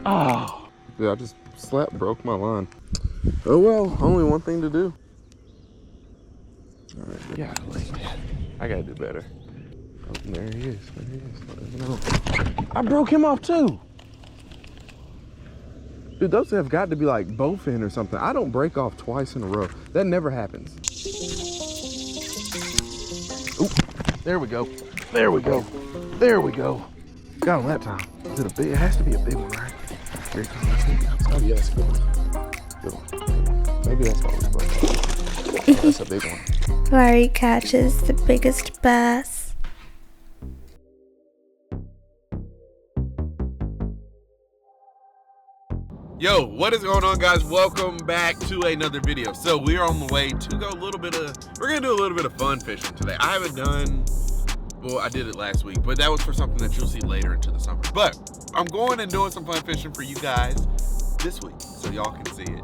Oh, yeah, I just broke my line. Oh well, only one thing to do. All right, yeah, I gotta do better. Oh, there he is. There he is. No. I broke him off too. Dude, those have got to be like bowfin or something. I don't break off twice in a row. That never happens. Oop, there we go. There we go. There we go. Got him that time. Is it a big? It has to be a big one, right? Here he comes. Oh yeah, that's a good one. Good one. Maybe that's why we broke off. That's a big one. Larry catches the biggest bass. Yo, what is going on, guys? Welcome back to another video. So we are on the way to go we're gonna do a little bit of fun fishing today. I haven't done, well, I did it last week, but that was for something that you'll see later into the summer. But I'm going and doing some fun fishing for you guys this week, so y'all can see it.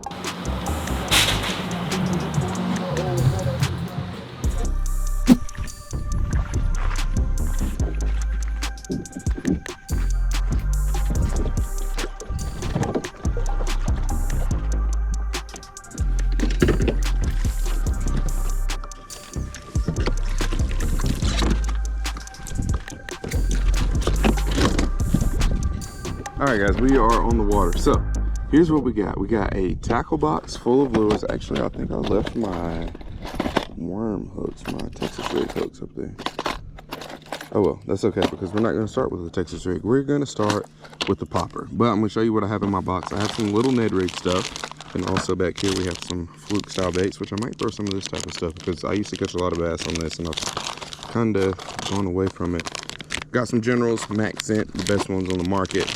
All right, guys, we are on the water. So here's what we got. We got a tackle box full of lures. Actually, I think I left my worm hooks, my Texas rig hooks up there. Oh well, that's okay, because we're not going to start with the Texas rig. We're going to start with the popper. But I'm going to show you what I have in my box. I have some little Ned rig stuff, and also back here we have some Fluke style baits, which I might throw some of this type of stuff because I used to catch a lot of bass on this, and I've kind of gone away from it. Got some Generals, Max Scent, the best ones on the market,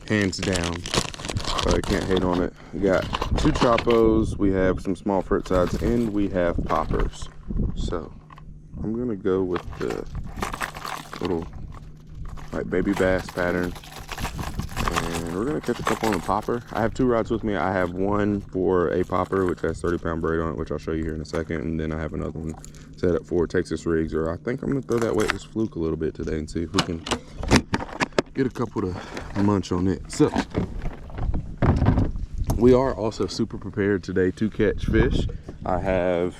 hands down. So I can't hate on it. We got 2 Choppos, we have some small frit sides, and we have poppers. So I'm gonna go with the little like baby bass pattern, and we're gonna catch a couple on the popper. I have 2 rods with me. I have one for a popper, which has 30-pound braid on it, which I'll show you here in a second, and then I have another one set up for Texas rigs, or I think I'm gonna throw that weightless Fluke a little bit today and see if we can get a couple to munch on it. So we are also super prepared today to catch fish. I have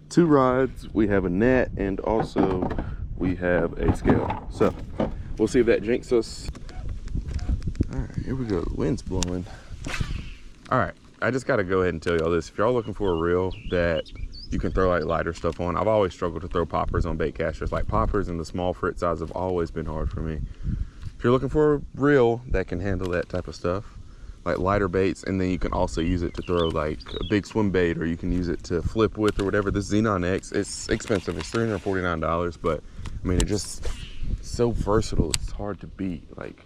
2 rods, we have a net, and also we have a scale. So we'll see if that jinx us. All right, here we go. The wind's blowing. All right, I just got to go ahead and tell y'all this. If y'all looking for a reel that you can throw like lighter stuff on, I've always struggled to throw poppers on bait casters. Like poppers and the small frit size have always been hard for me. If you're looking for a reel that can handle that type of stuff, like lighter baits, and then you can also use it to throw like a big swim bait, or you can use it to flip with or whatever. This Xenon X, it's expensive. It's $349, but I mean, it just so versatile. It's hard to beat. Like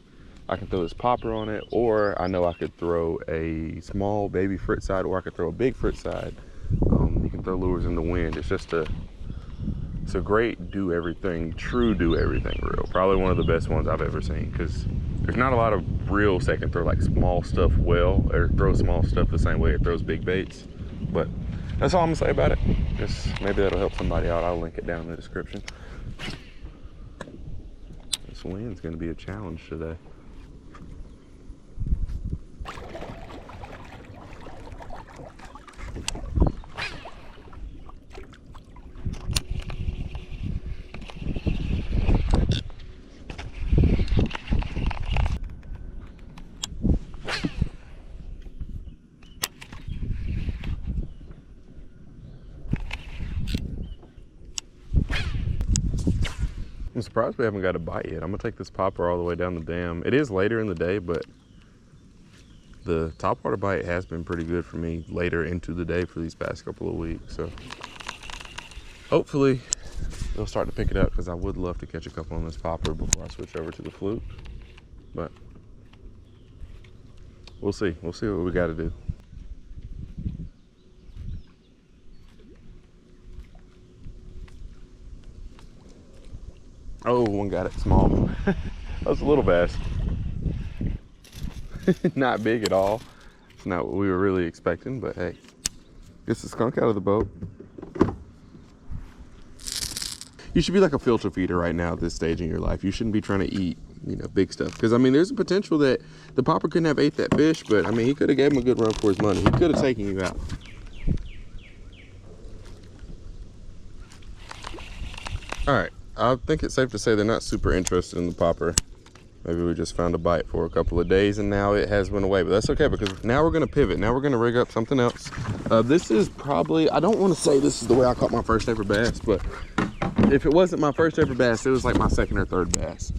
I can throw this popper on it, or I know I could throw a small baby frit side, or I could throw a big frit side. You can throw lures in the wind. It's a great do everything reel. Probably one of the best ones I've ever seen, because there's not a lot of reels that can throw like small stuff well, or throw small stuff the same way it throws big baits. But that's all I'm gonna say about it. Just maybe that'll help somebody out. I'll link it down in the description. This wind's gonna be a challenge today. I'm surprised we haven't got a bite yet. I'm gonna take this popper all the way down the dam. It is later in the day, but the topwater bite has been pretty good for me later into the day for these past couple of weeks. So hopefully they'll start to pick it up, because I would love to catch a couple on this popper before I switch over to the Fluke. But we'll see. We'll see what we got to do. Oh, one got it small. That was a little bass. Not big at all. It's not what we were really expecting, but hey, gets the skunk out of the boat. you should be like a filter feeder right now at this stage in your life. You shouldn't be trying to eat, you know, big stuff. Because I mean, there's a potential that the popper couldn't have ate that fish, but I mean, he could have gave him a good run for his money. He could have taken you out. All right, I think it's safe to say they're not super interested in the popper. Maybe we just found a bite for a couple of days and now it has went away, but that's okay because now we're gonna pivot. Now we're gonna rig up something else. This is probably, I don't wanna say this is the way I caught my first ever bass, but if it wasn't my first ever bass, it was like my second or third bass.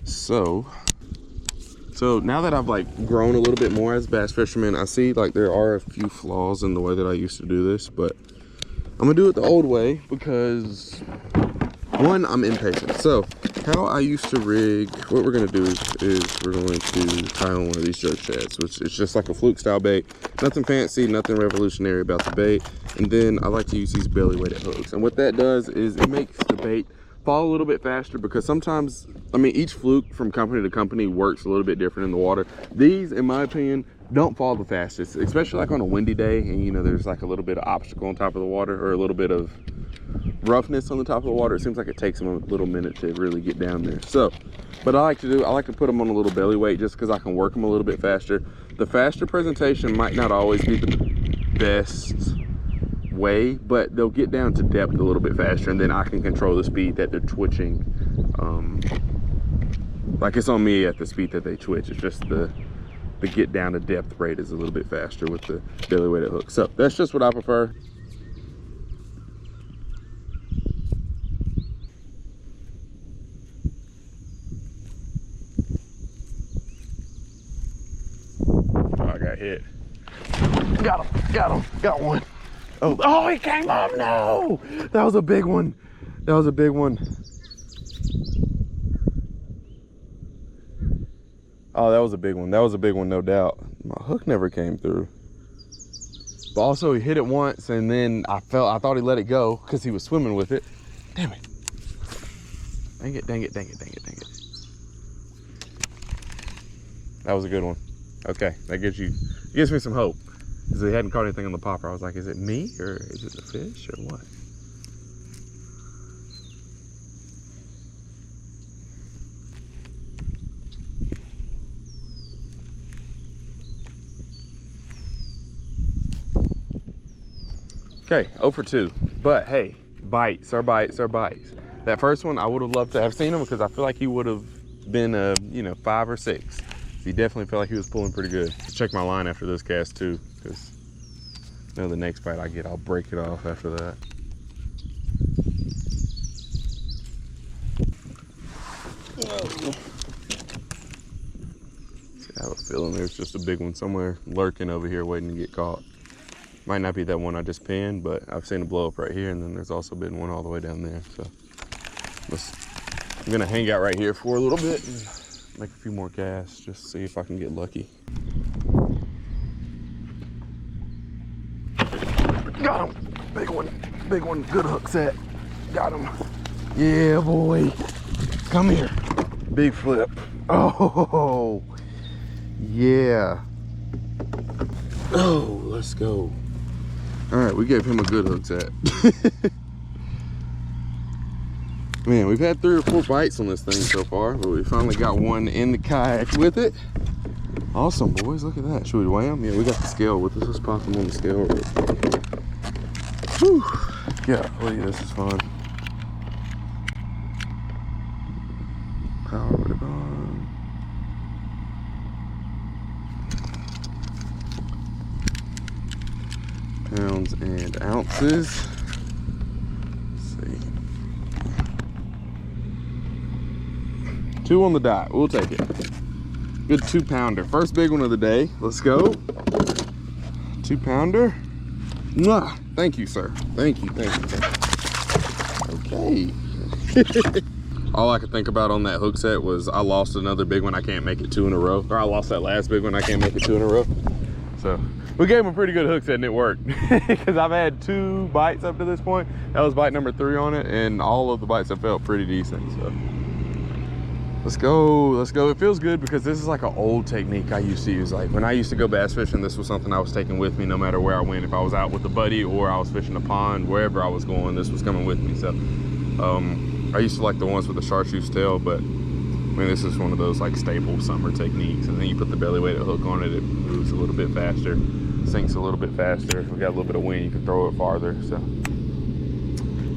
So now that I've like grown a little bit more as a bass fisherman, I see like there are a few flaws in the way that I used to do this, but I'm gonna do it the old way because one, I'm impatient. So how I used to rig, what we're gonna do is we're going to tie on one of these jerk shads, which is just like a Fluke style bait. Nothing fancy, nothing revolutionary about the bait. And then I like to use these belly weighted hooks. And what that does is it makes the bait fall a little bit faster because sometimes, I mean, each Fluke from company to company works a little bit different in the water. These, in my opinion, don't fall the fastest, especially like on a windy day and you know, there's like a little bit of obstacle on top of the water or a little bit of roughness on the top of the water. It seems like it takes them a little minute to really get down there. So, but I like to put them on a little belly weight just because I can work them a little bit faster. The faster presentation might not always be the best way, but they'll get down to depth a little bit faster and then I can control the speed that they're twitching. Like it's on me at the speed that they twitch. It's just the get down to depth rate is a little bit faster with the belly weighted hook. So that's just what I prefer. Hit. Got one. Oh, he came up. No, that was a big one. That was a big one. Oh, that was a big one. That was a big one, no doubt. My hook never came through. But also he hit it once and then I thought he let it go because he was swimming with it. Damn it. Dang it. That was a good one. Okay, that gives me some hope. Because he hadn't caught anything on the popper. I was like, is it me or is it the fish or what? Okay, 0 for 2. But hey, bites are bites are bites. That first one, I would have loved to have seen him because I feel like he would have been a, 5 or 6. He definitely felt like he was pulling pretty good. I'll check my line after this cast too, because I know the next bite I get, I'll break it off after that. I have a feeling there's just a big one somewhere lurking over here waiting to get caught. Might not be that one I just pinned, but I've seen it blow up right here, and then there's also been one all the way down there. So I'm gonna hang out right here for a little bit and make a few more casts, just to see if I can get lucky. Got him, big one, good hook set. Got him. Yeah, boy, come here. Big flip. Oh, yeah. Oh, let's go. All right, we gave him a good hook set. Man, we've had 3 or 4 bites on this thing so far, but we finally got one in the kayak with it. Awesome, boys, look at that. Should we weigh them? Yeah, we got the scale with us. Let's pop them on the scale real quick. Whew. Yeah, look, this is fun. Power it on. Pounds and ounces. Let's see. 2 on the dot, we'll take it. Good 2-pounder. First big one of the day. Let's go. 2-pounder. Mwah. Thank you, sir. Thank you. Okay. All I could think about on that hook set was I lost another big one. I can't make it 2 in a row. Or I lost that last big one. I can't make it 2 in a row. So we gave him a pretty good hook set and it worked. Because I've had 2 bites up to this point. That was bite number 3 on it. And all of the bites have felt pretty decent. So let's go. It feels good because this is like an old technique I used to use. Like when I used to go bass fishing, this was something I was taking with me no matter where I went. If I was out with a buddy or I was fishing a pond, wherever I was going, this was coming with me. So I used to like the ones with the chartreuse tail, but I mean, this is one of those like staple summer techniques. And then you put the belly weight hook on it, it moves a little bit faster, sinks a little bit faster. We got a little bit of wind, you can throw it farther. So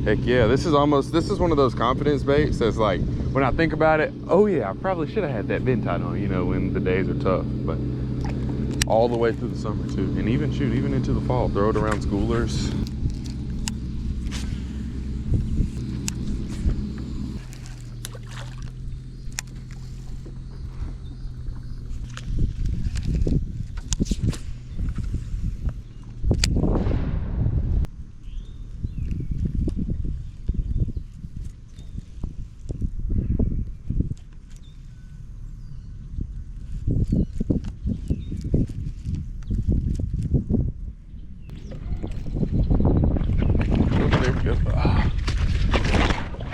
heck yeah, this is one of those confidence baits that's like, when I think about it, oh yeah, I probably should have had that bin tied on, you know, when the days are tough. But all the way through the summer too, and even into the fall, throw it around schoolers.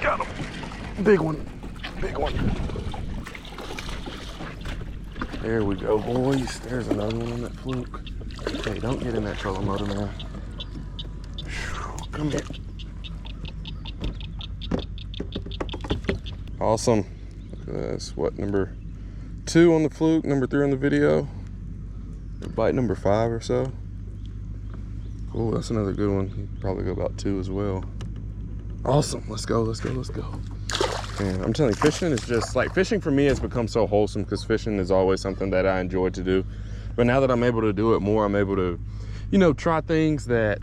Got him. Big one. Big one. There we go, boys. There's another one on that fluke. Hey, don't get in that trolling motor, man. Come here. Awesome. That's what, number 2 on the fluke, number 3 on the video. Bite number 5 or so. Oh, that's another good one. He'd probably go about 2 as well. Awesome. Let's go, let's go, let's go. Man, I'm telling you, fishing is just like, fishing for me has become so wholesome because fishing is always something that I enjoy to do. But now that I'm able to do it more, I'm able to, you know, try things that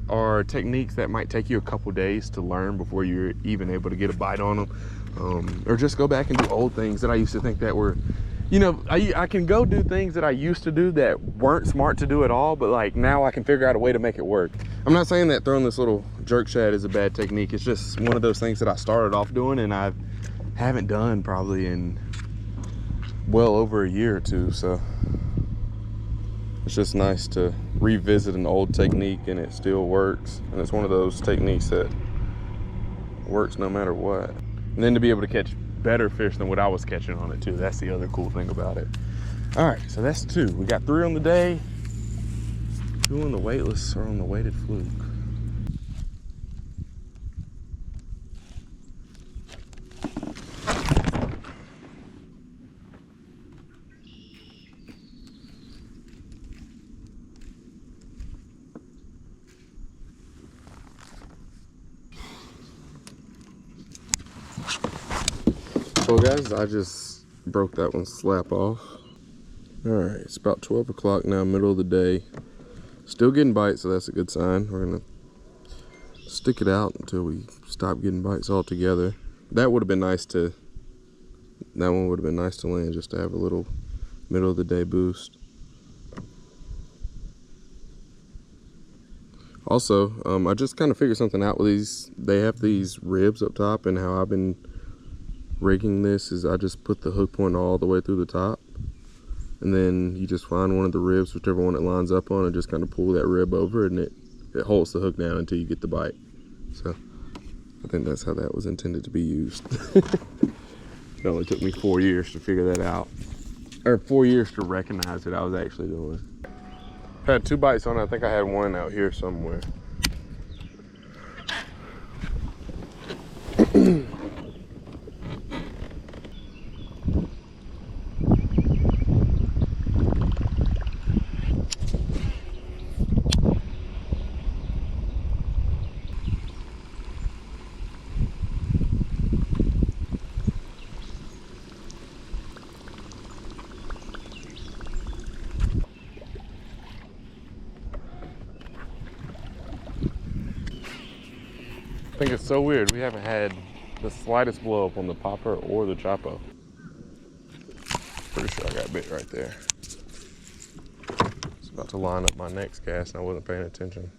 are techniques that might take you a couple days to learn before you're even able to get a bite on them. Or just go back and do old things that I used to think that were, you know, I can go do things that I used to do that weren't smart to do at all, but like now I can figure out a way to make it work. I'm not saying that throwing this little jerk shad is a bad technique. It's just one of those things that I started off doing and I haven't done probably in well over a year or two. So it's just nice to revisit an old technique and it still works. And it's one of those techniques that works no matter what. And then to be able to catch better fish than what I was catching on it too. That's the other cool thing about it. All right, so that's 2. We got 3 on the day, 2 on the weightless or on the weighted fluke. So guys, I just broke that one slap off. All right, it's about 12 o'clock now, middle of the day. Still getting bites, so that's a good sign. We're gonna stick it out until we stop getting bites altogether. That would have been nice to, that one would have been nice to land, just to have a little middle of the day boost. Also, I just kind of figured something out with these. They have these ribs up top, and how I've been rigging this is I just put the hook point all the way through the top, and then you just find one of the ribs, whichever one it lines up on, and just kind of pull that rib over, and it holds the hook down until you get the bite. So I think that's how that was intended to be used. It only took me 4 years to figure that out, or 4 years to recognize that I was actually doing. I had 2 bites on it. I think I had one out here somewhere. I think it's so weird. We haven't had the slightest blow up on the popper or the Choppo. Pretty sure I got bit right there. It's about to line up my next cast and I wasn't paying attention.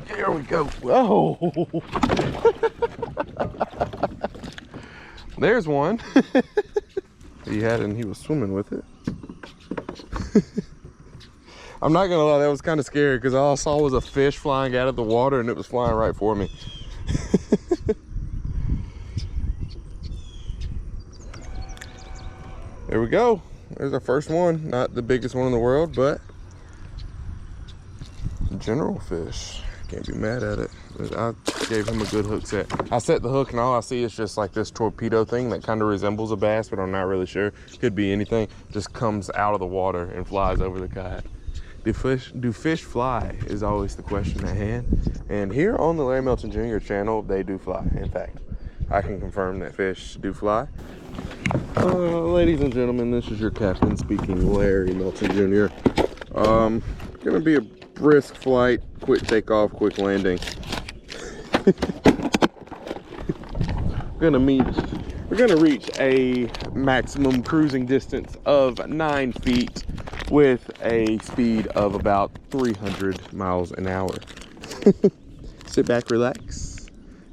There we go. Whoa. There's one. He had it and he was swimming with it. I'm not gonna lie, that was kind of scary because all I saw was a fish flying out of the water and it was flying right for me. There we go. There's our first one. Not the biggest one in the world, but general fish. Can't be mad at it. I gave him a good hook set. I set the hook and all I see is just like this torpedo thing that kind of resembles a bass, but I'm not really sure. Could be anything. Just comes out of the water and flies over the kayak. Do fish fly is always the question at hand. And here on the Larry Melton Jr. channel, they do fly. In fact, I can confirm that fish do fly. Ladies and gentlemen, this is your captain speaking, Larry Melton Jr. Gonna be a brisk flight, quick takeoff, quick landing. We're gonna reach a maximum cruising distance of 9 feet with a speed of about 300 miles an hour. Sit back, relax,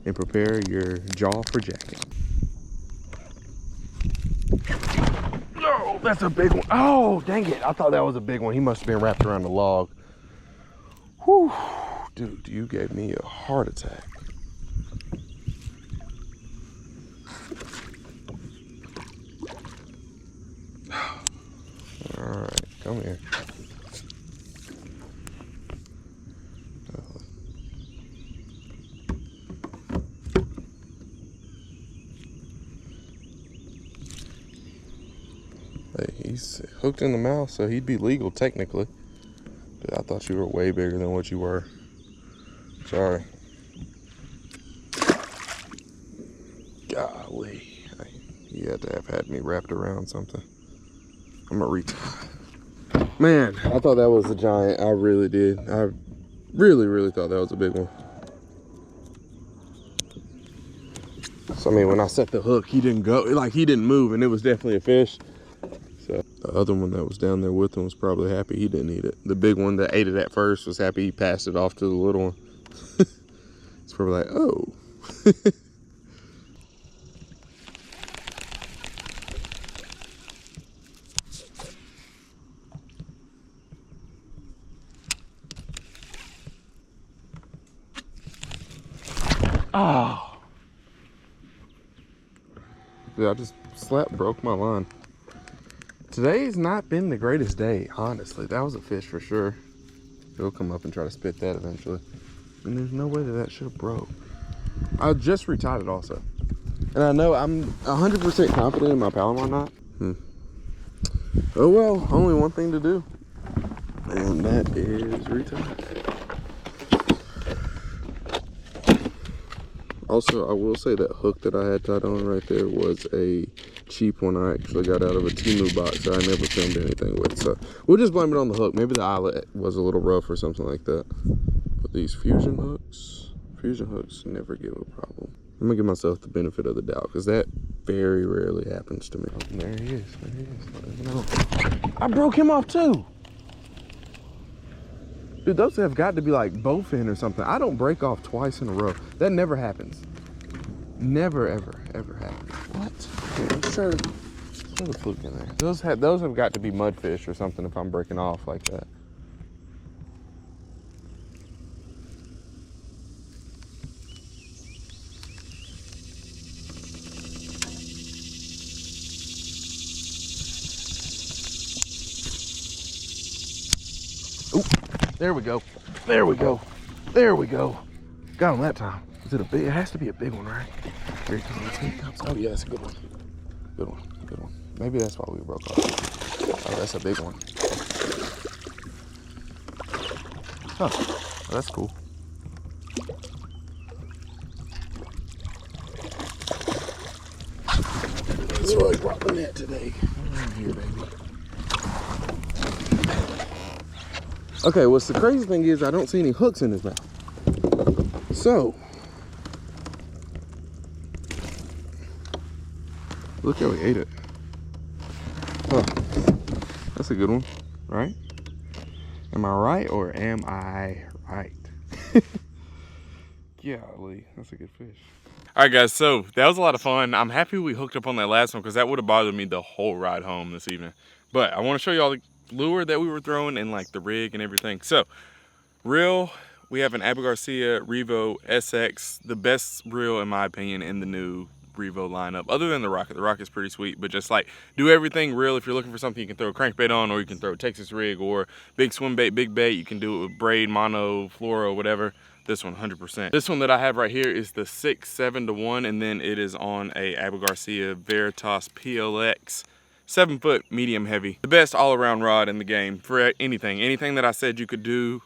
and prepare your jaw for jacking. Oh, that's a big one. Oh, dang it. I thought that was a big one. He must have been wrapped around the log. Whew. Dude, you gave me a heart attack. All right, come here. Hey, he's hooked in the mouth, so he'd be legal technically. But I thought you were way bigger than what you were. Sorry. Golly. You had to have had me wrapped around something. I'm gonna reach. Man, I thought that was a giant. I really did. I really thought that was a big one. So, I mean, when I set the hook, he didn't go, like he didn't move, and it was definitely a fish. So the other one that was down there with him was probably happy he didn't eat it. The big one that ate it at first was happy he passed it off to the little one. It's probably like, oh. Oh. Dude, I just broke my line. Today's not been the greatest day, honestly. That was a fish for sure. He'll come up and try to spit that eventually. And there's no way that should have broke. I just retied it also. And I know I'm 100% confident in my Palomar knot. Oh well, only one thing to do. And that is retie. Also, I will say that hook that I had tied on right there was a cheap one I actually got out of a Temu box that I never filmed anything with. So we'll just blame it on the hook. Maybe the eyelet was a little rough or something like that. But these fusion hooks never give a problem. I'm gonna give myself the benefit of the doubt because that very rarely happens to me. Oh, there he is. I broke him off too. Dude, those have got to be like bowfin or something. I don't break off twice in a row. That never happens. Never, ever happens. What? Here, let's try the fluke in there. Those have got to be mudfish or something if I'm breaking off like that. Oop. There we go. Got him that time. Is it a big? It has to be a big one, right? Here he comes. Oh yeah, that's a good one. Good one. Maybe that's why we broke off. Oh, that's a big one. Oh, that's cool. That's why we brought the net today. Here, baby. Okay, what's the crazy thing is I don't see any hooks in his mouth. So, look how he ate it. Huh. That's a good one, right? Am I right or am I right? Golly, that's a good fish. All right, guys, so that was a lot of fun. I'm happy we hooked up on that last one because that would have bothered me the whole ride home this evening. But I want to show you all the lure that we were throwing and like the rig and everything. So reel, we have an Abu Garcia Revo SX, the best reel in my opinion in the new Revo lineup, other than the Rocket. The Rocket's pretty sweet, but just like do everything real. If you're looking for something, you can throw a crankbait on, or you can throw a Texas rig, or big swim bait, big bait. You can do it with braid, mono, fluoro, whatever. This one, 100%. This one that I have right here is the 6-7-1, and then it is on a Abu Garcia Veritas PLX 7-foot medium heavy. The best all-around rod in the game for anything. Anything that I said you could do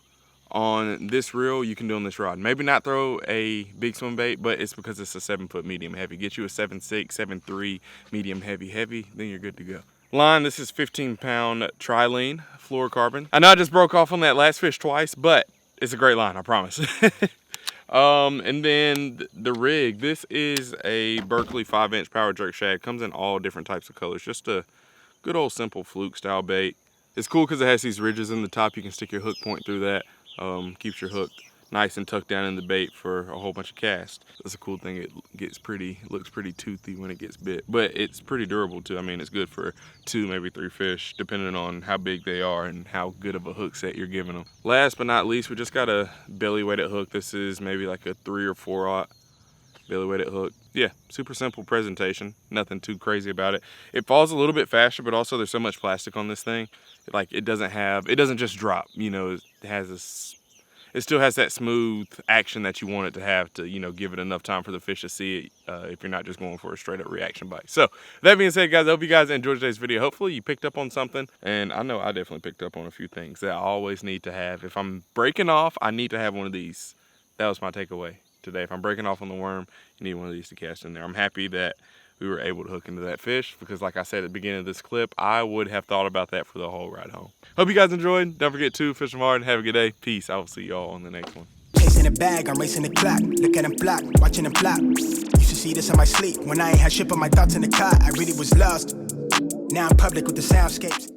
on this reel, you can do on this rod. Maybe not throw a big swim bait, but it's because it's a 7-foot medium heavy. Get you a 7.6, 7.3 medium heavy, then you're good to go. Line, this is 15-pound trilene fluorocarbon. I know I just broke off on that last fish twice, but it's a great line, I promise. And then the rig, this is a Berkeley 5-inch power jerk shad. Comes in all different types of colors. Just a good old simple Fluke style bait. It's cool because it has these ridges in the top. You can stick your hook point through that. Keeps your hook nice and tucked down in the bait for a whole bunch of casts. That's a cool thing. It looks pretty toothy when it gets bit, but it's pretty durable too. I mean, it's good for 2, maybe 3 fish, depending on how big they are and how good of a hook set you're giving them. Last but not least, we just got a belly weighted hook. This is maybe like a 3 or 4/0 belly weighted hook. Yeah, super simple presentation. Nothing too crazy about it. It falls a little bit faster, but also there's so much plastic on this thing. Like it doesn't just drop, you know, it still has that smooth action that you want it to have to, you know, give it enough time for the fish to see it if you're not just going for a straight up reaction bite. So that being said, guys, I hope you guys enjoyed today's video. Hopefully you picked up on something, and I know I definitely picked up on a few things that I always need to have. If I'm breaking off, I need to have one of these. That was my takeaway today. If I'm breaking off on the worm, you need one of these to cast in there. I'm happy that we were able to hook into that fish because, like I said at the beginning of this clip, I would have thought about that for the whole ride home. Hope you guys enjoyed. Don't forget to fish them hard and have a good day. Peace. I will see y'all on the next one. Chasing a bag, I'm racing the clock. Look at them block, watching them flop. Used to see this in my sleep when I ain't had shit on my thoughts in the car. I really was lost. Now I'm public with the soundscapes.